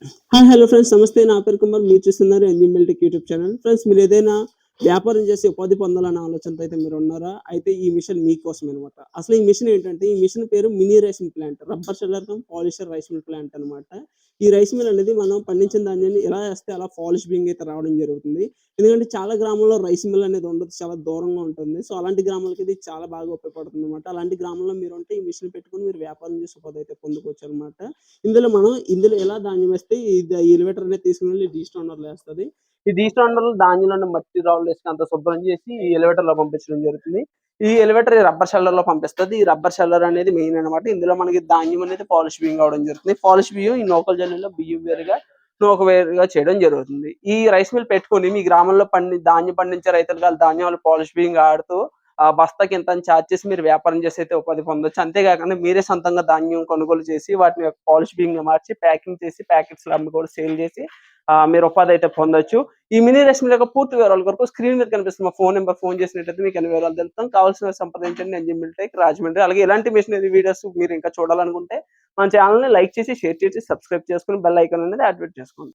Hi hello friends నమస్తే. నా పేరు కుమార్. మీరు చూస్తున్నారు ఎన్‌జీ మిల్టెక్ యూట్యూబ్ ఛానల్. ఫ్రెండ్స్ మీరు ఏదైనా వ్యాపారం చేసి ఉపాధి పొందాలన్న ఆలోచనతో అయితే మీరు ఉన్నారా? అయితే ఈ మిషన్ మీకోసమే అనమాట. అసలు ఈ మిషన్ ఏంటంటే ఈ మిషన్ పేరు mini rice mill plant. Rubber sheller cum polisher rice mill plant అనమాట. ఈ రైస్ మిల్ అనేది మనం పండించిన ధాన్యాన్ని ఎలా ఏస్తే అలా పాలిష్ బింగ్ అయితే రావడం జరుగుతుంది. ఎందుకంటే చాలా గ్రామాల్లో రైస్ మిల్ అనేది ఉండదు. చాలా దూరంగా ఉంటుంది. సో అలాంటి గ్రామాలకి ఇది చాలా బాగా ఉపయోగపడుతుందన్నమాట. అలాంటి గ్రామంలో మీరుంటే ఈ మిషన్ పెట్టుకొని మీరు వ్యాపారం చేసి ఉపాధి అయితే పొందుకోవచ్చనమాట. ఇందులో ఎలా ధాన్యం వేస్తే ఈ ఎలివేటర్ అనేది తీసుకెళ్ళి డీ స్టాండర్‌లో ఏస్తది. ఈ డీ స్టాండర్‌లో ధాన్యంలో ఉన్న మట్టి రాళ్ళేసి అంతా శుభ్రం చేసి ఈ ఎలివేటర్‌లో పంపించడం జరుగుతుంది. ఈ ఎలివేటర్ రబ్బర్ షెల్లర్‌లో పంపిస్తది. ఈ రబ్బర్ షెల్లర్ అనేది మెయిన్ అన్నమాట. ఇందులో మనకి ధాన్యం అనేది పాలిష్ బియ్యం అవ్వడం జరుగుతుంది. పాలిష్ బియ్యం ఈ నూకల జల్లెడలో బియ్యం వేరుగా, నూక వేరుగా చేయడం జరుగుతుంది. ఈ రైస్ మిల్ పెట్టుకొని మీ గ్రామంలో ధాన్యం పండించే రైతులుగా ఆళ్ళ ధాన్యాలు పాలిష్ బియ్యంగా ఆడుతూ బస్తాకి ఇంతని చార్జ్ చేసి మీరు వ్యాపారం చేసి అయితే ఉపాధి పొందొచ్చు. అంతేగాకుండా మీరే సొంతంగా ధాన్యం కొనుగోలు చేసి వాటిని పాలిష్ బియ్యంగా మార్చి ప్యాకింగ్ చేసి ప్యాకెట్స్‌లో అమ్మి కూడా సేల్ చేసి మీరు ఉపాధి అయితే పొందొచ్చు. ఈ మినీ రైస్ మిల్ యొక్క పూర్తి వివరాల కొరకు స్క్రీన్ మీద కనిపిస్తున్న మా ఫోన్ నంబర్ ఫోన్ చేసినట్లయితే మీకు అన్ని వివరాలు తెలుపుతాం. కావాల్సిన సంప్రదించండి. ఎన్‌జీ మిల్టెక్ రాజమండ్రి. అలాగే ఇలాంటి మిషనరీ వీడియోస్ మీరు ఇంకా చూడాలనుకుంటే మన ఛానెల్‌ని లైక్ చేసి, షేర్ చేసి, సబ్స్క్రైబ్ చేసుకొని బెల్ ఐకాన్ అనేది యాక్టివేట్ చేసుకోండి.